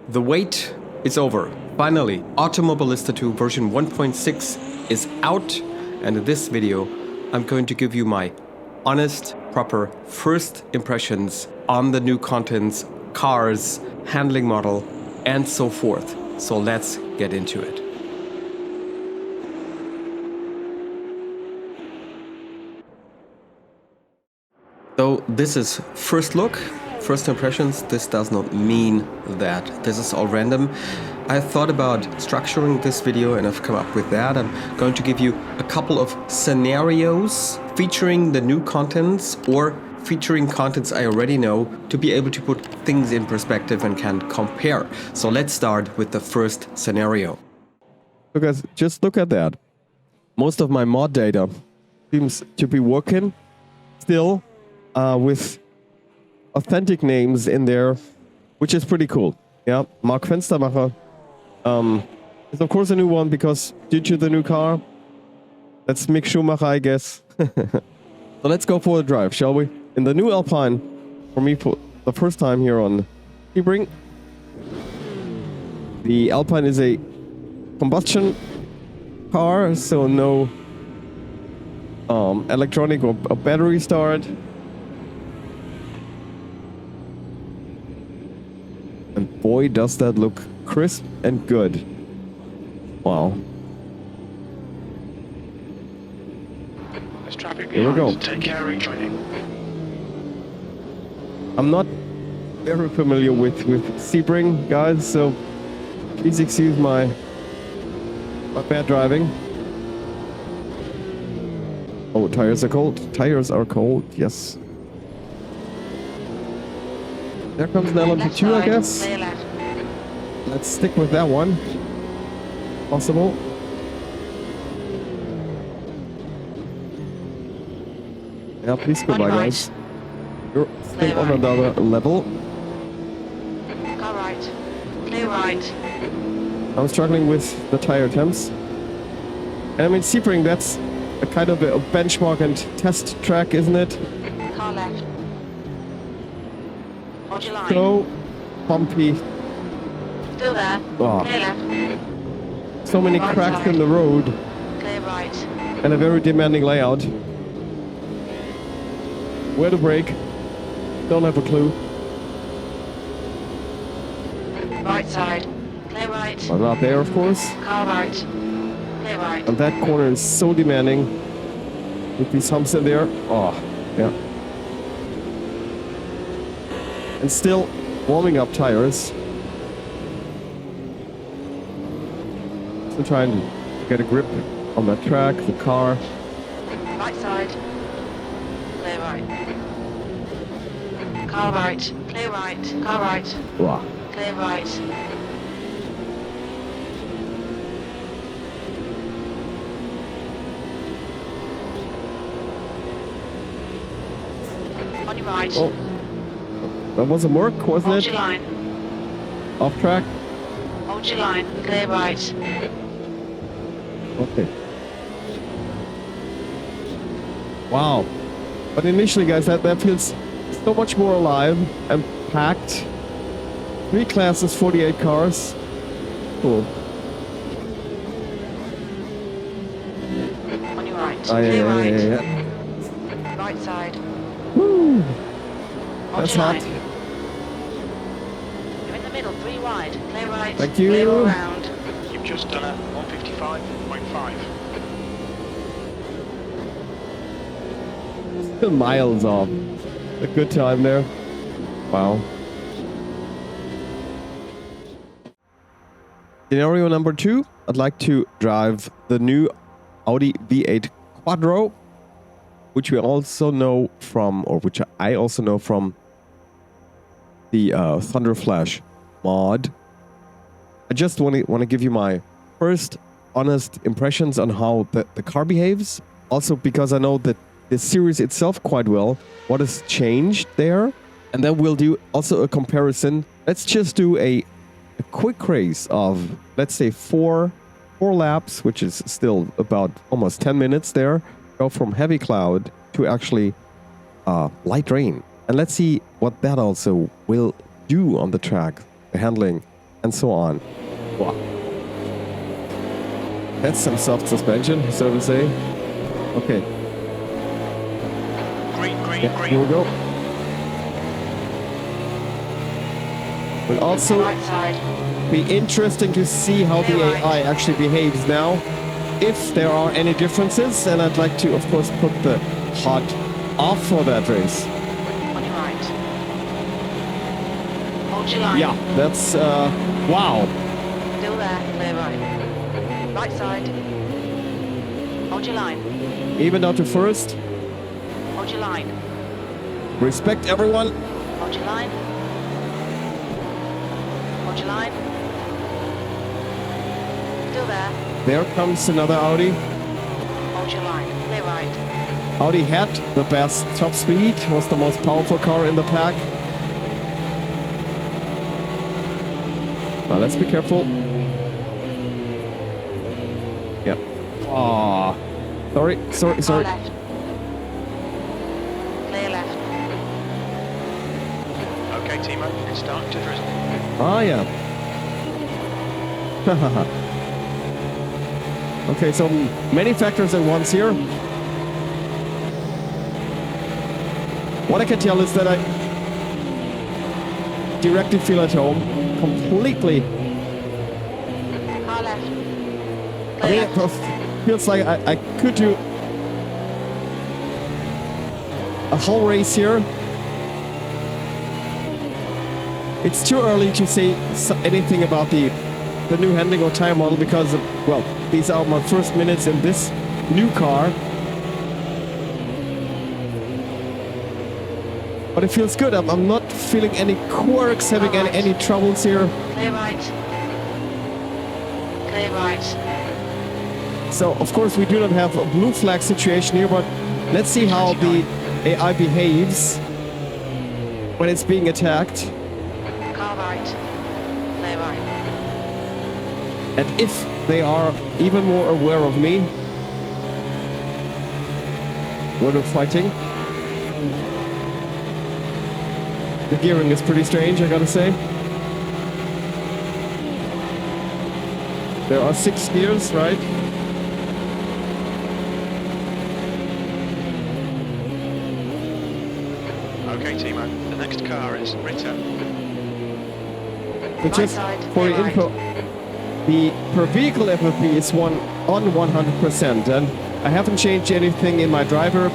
The wait is over. Finally, Automobilista 2 version 1.6 is out, and in this video I'm going to give you my honest, proper first impressions on the new contents, cars, handling model, and so forth. So let's get into it. So this is first look, first impressions. This does not mean that this is all random. I thought about structuring this video and I've come up with that. I'm going to give you a couple of scenarios featuring the new contents or featuring contents I already know to be able to put things in perspective and can compare. So let's start with the first scenario. So guys, just look at that. Most of my mod data seems to be working still. With authentic names in there, which is pretty cool. Yeah, Mark Fenstermacher is of course a new one because due to the new car. That's Mick Schumacher, I guess. So let's go for a drive, shall we? In the new Alpine, for me for the first time here on Sebring. The Alpine is a combustion car, so no electronic or battery start. And boy, does that look crisp and good. Wow. Here we go. Take care of retraining. I'm not very familiar with Sebring, guys, so please excuse my bad driving. Oh, tires are cold. Tires are cold, yes. There comes an LMP2, I guess. Let's stick with that one. Possible. Yeah, please go by, guys. You're still on another level. Go right. Clear right. I'm struggling with the tire temps. And I mean, Sebring, that's a kind of a benchmark and test track, isn't it? Car left. Hold your line. So bumpy. Still there. Oh. Clear left. So many Right cracks side. in the road. Clear right. And a very demanding layout. Where to brake? Don't have a clue. Right side. Clear right. I'm not there, of course. Car right. Clear right. And that corner is so demanding. With these humps in there. Oh, yeah. And still warming up tires. Still trying to get a grip on the track, the car. Right side. Clear right. Car right. Clear right. Car right. Wow. Clear right. On your right. Oh. That wasn't work, wasn't Hold it? your line. Off track? Hold your line. Clear right. Okay. Wow. But initially, guys, that feels so much more alive and packed. 3 classes, 48 cars. Cool. On your right. Oh, Clear yeah, right. yeah, yeah. Right side. Woo! Hold That's your hot. line. You're in the middle, 3 wide. Clear right. Thank you. Clear all round. You've just done a 155.5. Still miles off. A good time there. Wow. Scenario number 2. I'd like to drive the new Audi V8 Quattro, which we also know from, or which I also know from the Thunderflash mod. I just want to give you my first honest impressions on how the car behaves. Also because I know that the series itself quite well, what has changed there. And then we'll do also a comparison. Let's just do a quick race of, let's say, four laps, which is still about almost 10 minutes there. Go from heavy cloud to actually light rain. And let's see what that also will do on the track, the handling, and so on. Wow. That's some soft suspension, so to say. Okay. Green, green, Yeah, green. here we go. Will also Right side. be interesting to see how the AI actually behaves now, if there are any differences, and I'd like to, of course, put the HUD off for that race. On your right. Hold your line. Yeah, that's, wow. Still there. Clear right. Right side. Hold your line. Even out to first. Hold your line. Respect everyone. Hold your line. Hold your line. Still there. There comes another Audi. Hold your line. Clear right. Audi had the best top speed, was the most powerful car in the pack. Now let's be careful. Yeah. Ah, sorry. Far left. Clear left. Okay, Timo, it's starting to drizzle. Ah, yeah. Okay, so many factors at once here. What I can tell is that I directly feel at home, completely. Car left. I mean, Clear. it feels like I could do a whole race here. It's too early to say anything about the new handling or tire model because, well, these are my first minutes in this new car. But it feels good. I'm not feeling any quirks, having any troubles here. Clear right. Clear right. So, of course, we do not have a blue flag situation here, but let's see how the AI behaves when it's being attacked. Car right. Clear right. And if they are even more aware of me when we're fighting. The gearing is pretty strange, I gotta say. There are 6 gears, right? Okay, Timo, the next car is Ritter. But just for your info, the per vehicle FFP is on 100%, and I haven't changed anything in my driver,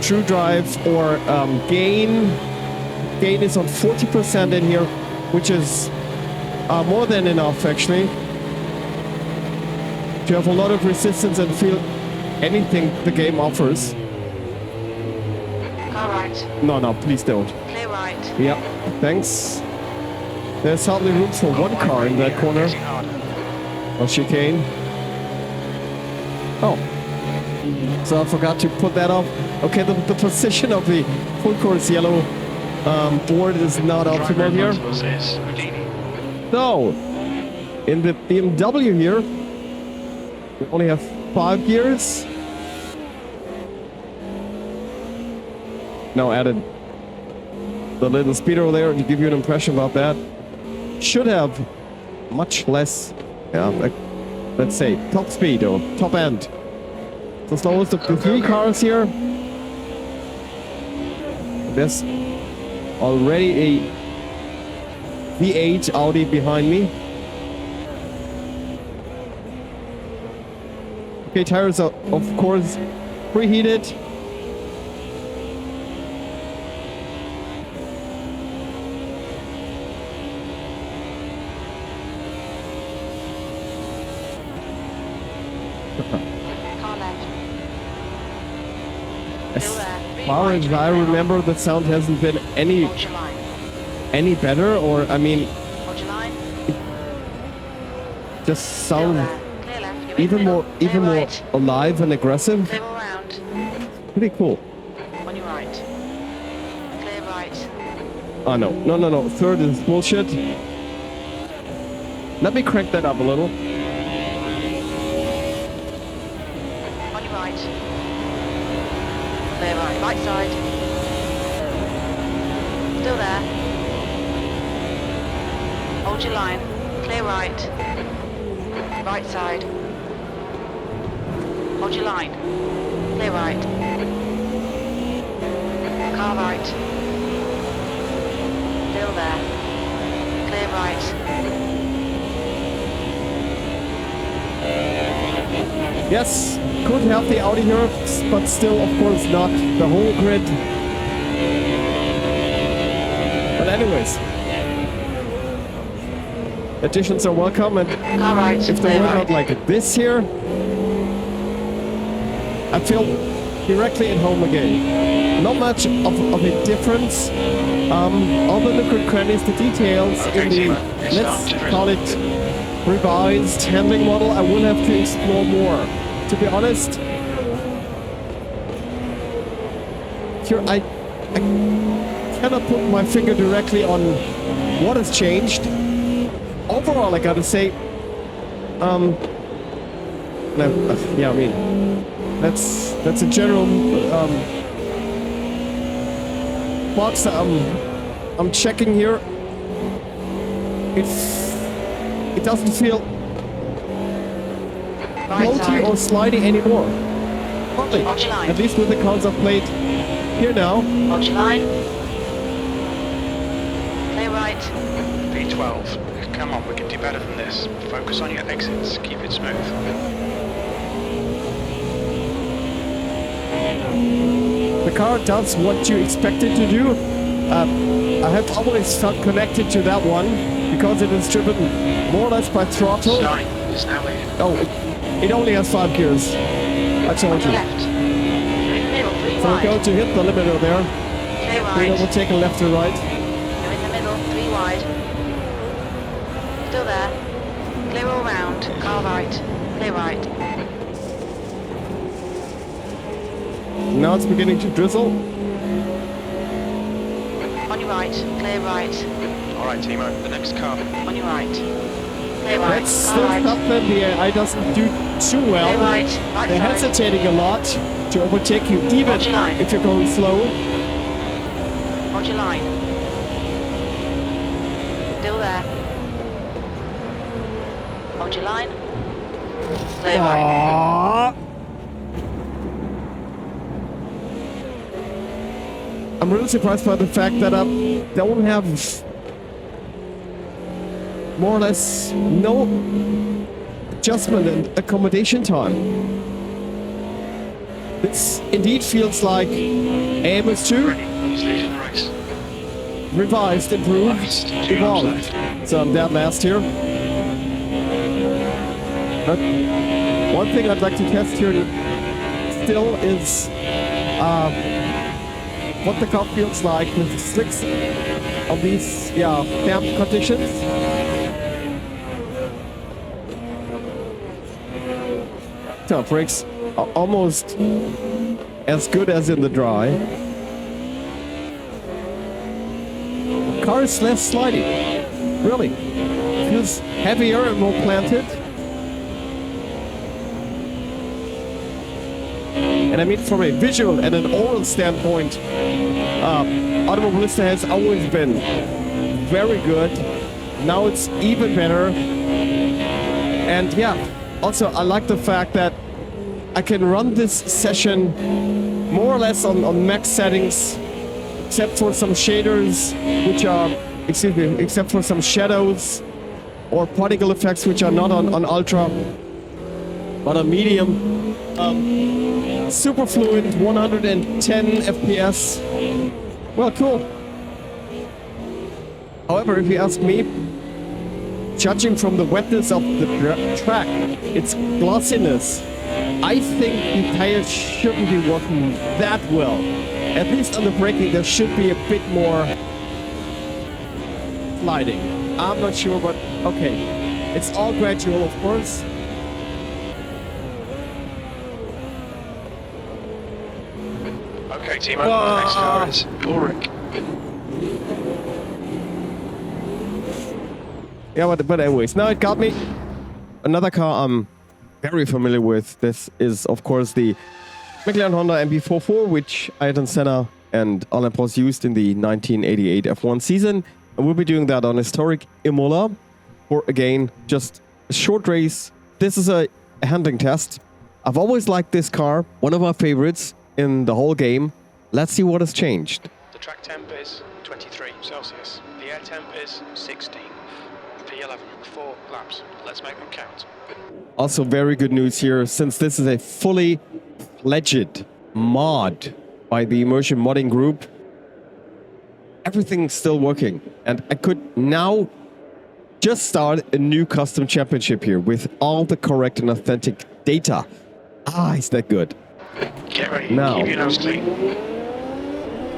true drive, or gain. Gain is on 40% in here, which is more than enough actually to have a lot of resistance and feel anything the game offers. Car right. No, please don't. Clear right. Yeah, thanks. There's hardly room for one car in that corner. Getting harder. Or chicane. Oh. So I forgot to put that up. Okay, the position of the full course yellow board is not optimal here. Is Houdini. No. In the BMW here, we only have 5 gears. Now added the little speedo there to give you an impression about that. Should have much less, yeah, like, let's say top speed or top end. The slowest of the 3 cars here. There's already a V8 Audi behind me. Okay, tires are of course preheated. Car left. As Still there. far as I remember, the sound hasn't been Hold your line. any better, or I mean, Hold your line. just Still sound there. Clear left. You're in even middle. more Clear more right. alive and aggressive. Clear all round. Pretty cool. On your right. Clear right. Oh no. Third is bullshit. Let me crank that up a little. On your right. Clear right. Right side. Still there. Hold your line. Clear right. Right side. Hold your line. Clear right. Car right. Still there. Clear right. Yes, could have the Audi here, but still, of course, not the whole grid. But anyways, additions are welcome, and Car right. if they Clear were right. not like this here, I feel directly at home again. Not much of a difference. All the little crannies, the details in the, let's call it, revised handling model, I will have to explore more. To be honest, here I cannot put my finger directly on what has changed. Overall, I gotta say, yeah, I mean, that's a general box that I'm checking here. It doesn't feel Right floaty side. or slidey anymore. Hardly. Hold your line. At least with the cards I've played here now. Hold your line. Clear right. V12. Come on, we can do better than this. Focus on your exits. Keep it smooth. The car does what you expect it to do. I have always felt connected to that one because it is driven more or less by throttle. Starting is now in. Oh, it only has 5 gears. I told you. Left. Middle, 3 So we're wide. going to hit the limiter there. Clear We right. will take a left or right. You're in the middle, 3 wide. Still there. Clear all round. Car right. Clear right. Now it's beginning to drizzle. On your right. Clear right. All right, Timo, the next car. On your right. Clear right. That's Car still right. stuff that the AI doesn't do too Clear well. right. Right They're side. hesitating a lot to overtake you, even Watch your line. if you're going slow. Hold your line. Still there. Hold your line. Clear right. Aww. I'm really surprised by the fact that they don't have more or less no adjustment and accommodation time. This indeed feels like AMS2 He's leading the race. revised, improved, Left, 2 laps evolved. left. So I'm dead last here. But one thing I'd like to test here still is what the car feels like with the slicks of these damp conditions. So brakes are almost as good as in the dry. Car is less slidey, really. Feels heavier and more planted. And I mean, from a visual and an oral standpoint, Automobilista has always been very good. Now it's even better. And yeah, also I like the fact that I can run this session more or less on max settings, except for some shaders, which are, except for some shadows or particle effects, which are not on ultra, but on medium. Super fluid, 110 FPS. Well, cool. However, if you ask me, judging from the wetness of the track, its glossiness, I think the tires shouldn't be working that well. At least on the braking, there should be a bit more sliding. I'm not sure, but okay. It's all gradual, of course. Okay, Timo, the next car is Ulrich. Yeah, but anyways, now it got me. Another car I'm very familiar with. This is, of course, the McLaren Honda MP4, which Ayrton Senna and Alain Prost used in the 1988 F1 season. And we'll be doing that on historic Imola. for, again, just a short race. This is a handling test. I've always liked this car, one of my favorites in the whole game. Let's see what has changed. The track temp is 23 Celsius. The air temp is 16. P11, 4 laps. Let's make them count. Also very good news here, since this is a fully fledged mod by the Immersion Modding Group. Everything's still working, and I could now just start a new custom championship here with all the correct and authentic data. Ah, is that good? Get ready. Now. Keep your nose clean.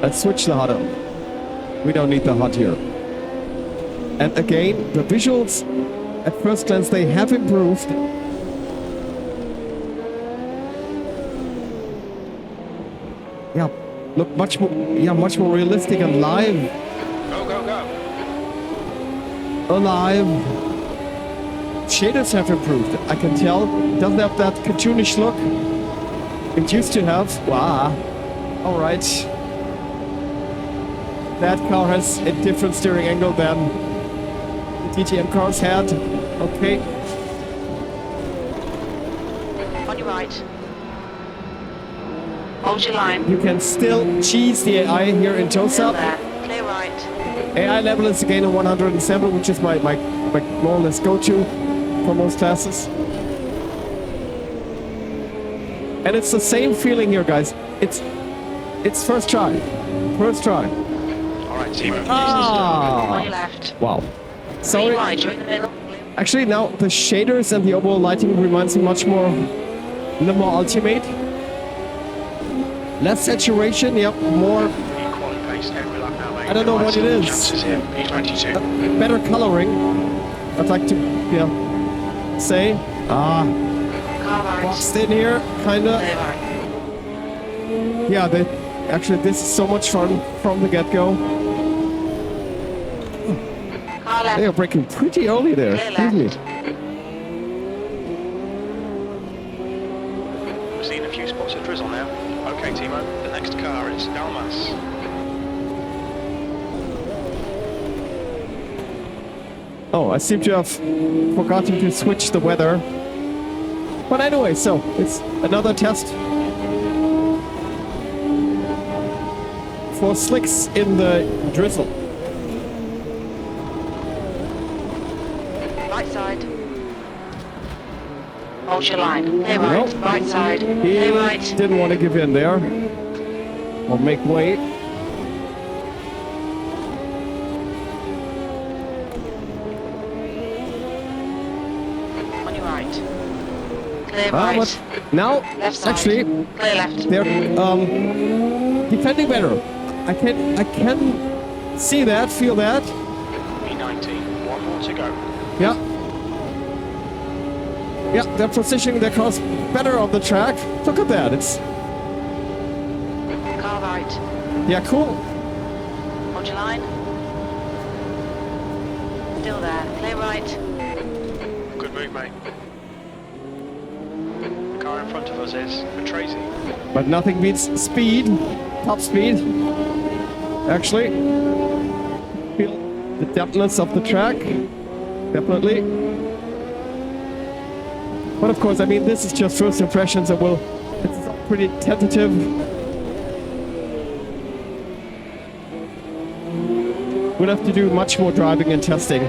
Let's switch the HUD on. We don't need the HUD here. And again, the visuals, at first glance, they have improved. Yeah, look much more realistic and live. Go, go, go. Alive. Shaders have improved. I can tell. It doesn't have that cartoonish look it used to have. Wow. All right. That car has a different steering angle than the DTM cars had. Okay. On your right. Hold your line. You can still cheese the AI here in Still Tosa. there. Clear right. AI level is again a 107, which is my more or less go-to for most classes. And it's the same feeling here, guys. It's first try. First try. All right, Timo. On your Ah! left. Wow. Clear Sorry. right. You're in the middle. Actually, now the shaders and the overall lighting reminds me much more Le Mans Ultimate. Less saturation, yep, more Equally paced every lap now, mate. I don't know what it is. Chances here. P22. better coloring. I'd like to, say. Car right. Boxed in here, kinda. Clear right. Yeah, actually, this is so much fun from the get-go. Car left. They are braking pretty early there. Clear Excuse me. left. We've seen a few spots of drizzle now. Okay, Timo. The next car is Dalmas. Oh, I seem to have forgotten to switch the weather. But anyway, so it's another test for slicks in the drizzle. Right side. Hold your line. Clear right. Nope. Right side. He Clear right. didn't want to give in there. Or make way. On your right. Clear Ah, right. but now, Left side. actually, Clear left. they're defending better. I can see that, feel that. P19. One more to go. Yeah. Yeah, they're positioning their cars better on the track. Look at that. It's Car right. yeah, cool. Hold your line. Still there. Clear right. Good move, mate. The car in front of us is Tracy. But nothing beats speed, top speed. Actually, feel the depthness of the track. Definitely. But of course, I mean, this is just first impressions, and it's pretty tentative. We'll have to do much more driving and testing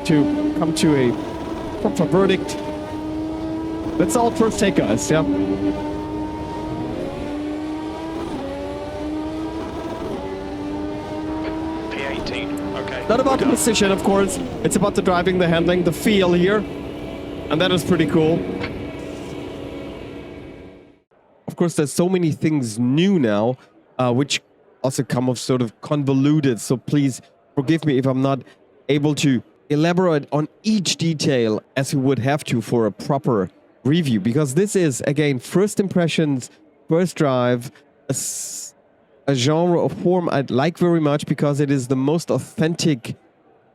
to come to a proper verdict. That's all first take, guys. Yeah. P18. Okay. Not about the We're done. position, of course. It's about the driving, the handling, the feel here. And that is pretty cool. Of course, there's so many things new now, which also come off sort of convoluted. So please forgive me if I'm not able to elaborate on each detail as we would have to for a proper review. Because this is, again, first impressions, first drive, a genre of form I'd like very much because it is the most authentic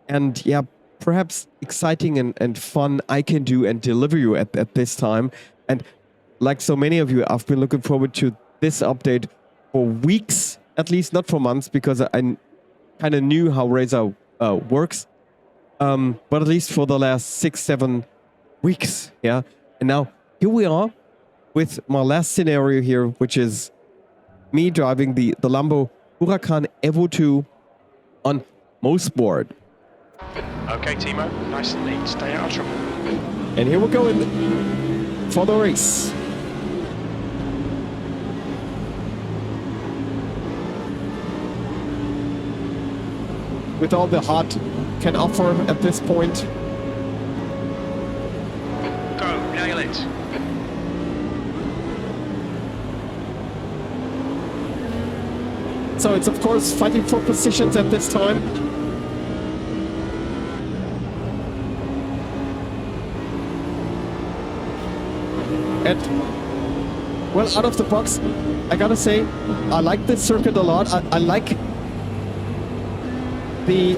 and, yeah, perhaps exciting and fun I can do and deliver you at this time. And like so many of you, I've been looking forward to this update for weeks, at least not for months, because I kind of knew how Reiza works. but at least for the last 6-7 weeks. Yeah, and now here we are with my last scenario here, which is me driving the Lambo Huracan Evo 2 on Mosport. Okay, Timo, nice and neat. Stay out of trouble. And here we go for the race. With all the hard can offer at this point. Go, nail it. So it's of course fighting for positions at this time. And well, out of the box, I gotta say, I like this circuit a lot. I like the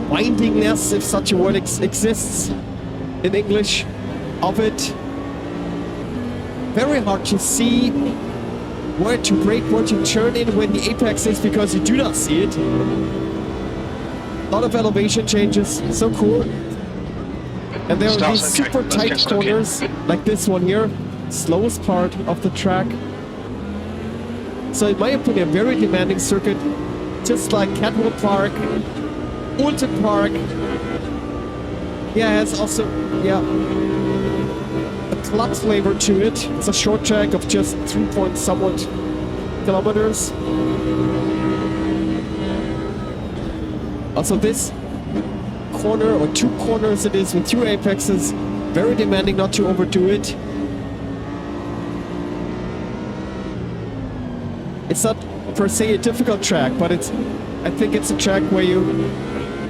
windingness, if such a word exists in English, of it. Very hard to see where to brake, where to turn in when the apex is, because you do not see it. A lot of elevation changes, so cool. And there are these super tight corners, like this one here, slowest part of the track. So in my opinion, a very demanding circuit, just like Catwalk Park, Ulton Park. Yeah, it has also, a club flavor to it. It's a short track of just 3-point-somewhat kilometers. Also this corner, or 2 corners it is with 2 apexes, very demanding not to overdo it. It's not per se a difficult track, but I think it's a track where you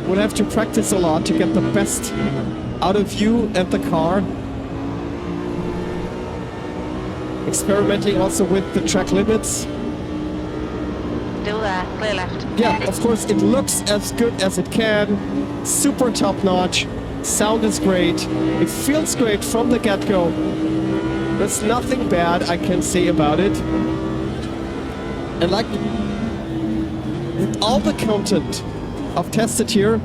would have to practice a lot to get the best out of you and the car. Experimenting also with the track limits. Still there, clear left. Yeah, of course, it looks as good as it can. Super top-notch. Sound is great. It feels great from the get-go. There's nothing bad I can say about it. And like, with all the content I've tested here,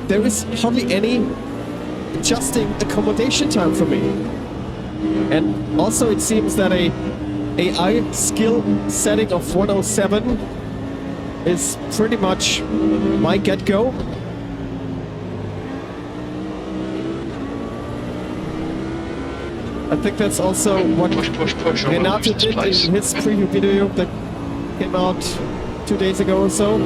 there is hardly any adjusting accommodation time for me. And also it seems that a AI skill setting of 107 is pretty much my get-go. I think that's also what Push Renato did in his preview video that came out 2 days ago or so.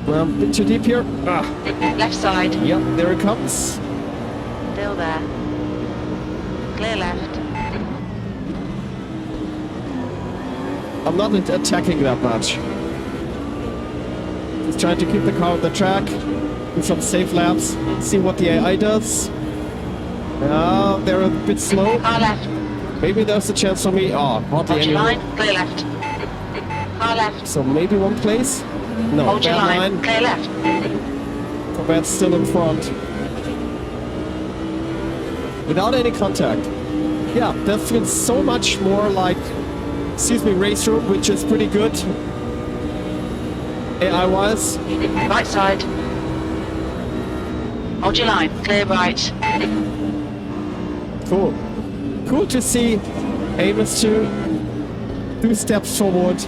Well, a bit too deep here. Left side. Yep, there it comes. Still there. Clear left. I'm not attacking that much. Just trying to keep the car on the track, do some safe laps, see what the AI does. They're a bit slow. Car left. Maybe there's a chance for me. Oh, hardly Hold any. your line, clear left. Car left. So maybe one place? No, Hold your bad line, line. clear left. Corvette's still in front. Without any contact. Yeah, that feels so much more like, race room, which is pretty good. AI-wise. Right side. Hold your line, clear right. Cool. Cool to see Amos to 2 steps forward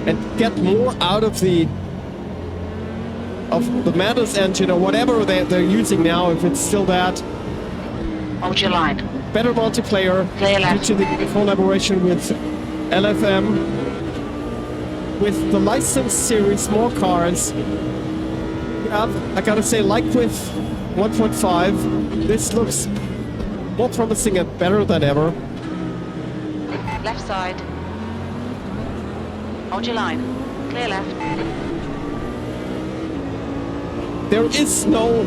and get more out of the Manus engine or whatever they're using now, if it's still that. Hold your line. Better multiplayer Clear left. due to the collaboration with LFM. With the licensed series, more cars. Yeah, I gotta say, like with 1.5, this looks more promising and better than ever. Left side. Hold your line. Clear left. There is no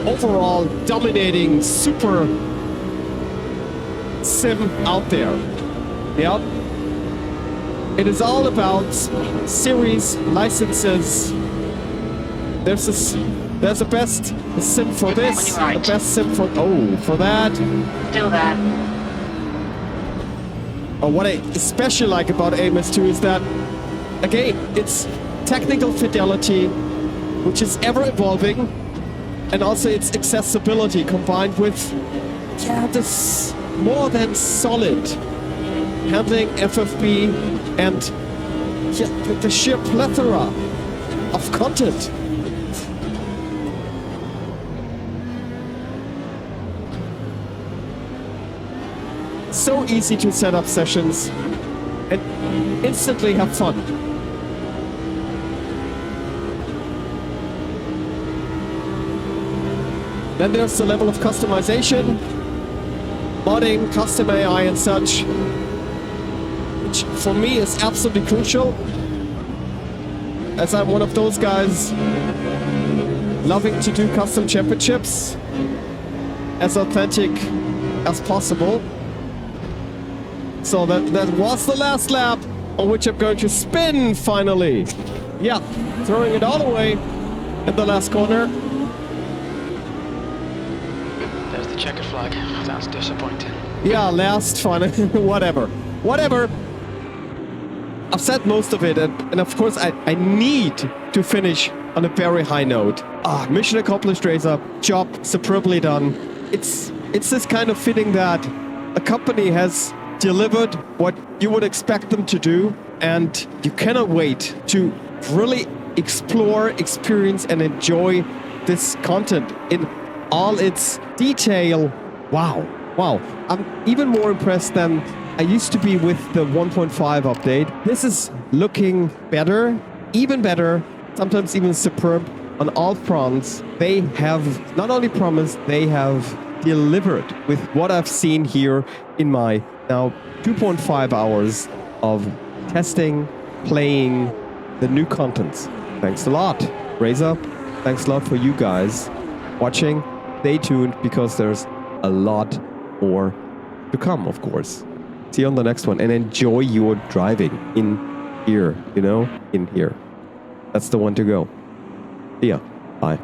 overall dominating super sim out there. Yep. It is all about series licenses. There's a best The sim for this, On your right. the best sim for... Oh, for that. Still there. What I especially like about AMS2 is that, again, it's technical fidelity, which is ever evolving, and also its accessibility combined with, yeah, this more than solid handling FFB and yeah, the sheer plethora of content. So easy to set up sessions and instantly have fun. Then there's the level of customization, modding, custom AI and such, which for me is absolutely crucial, as I'm one of those guys loving to do custom championships as authentic as possible. So that was the last lap on which I'm going to spin finally. Yeah, throwing it all away in the last corner. There's the checkered flag. That's disappointing. Yeah, last final. Whatever. I've said most of it, and of course I need to finish on a very high note. Mission accomplished, Reiza. Job superbly done. It's this kind of feeling that a company has delivered what you would expect them to do, and you cannot wait to really explore, experience, and enjoy this content in all its detail. Wow. I'm even more impressed than I used to be with the 1.5 update. This is looking better, even better, sometimes even superb on all fronts. They have not only promised, they have delivered with what I've seen here in my now 2.5 hours of testing, playing the new contents. Thanks a lot, Reiza. Thanks a lot for you guys watching. Stay tuned because there's a lot more to come, of course. See you on the next one, and enjoy your driving in here, in here. That's the one to go. See ya. Bye.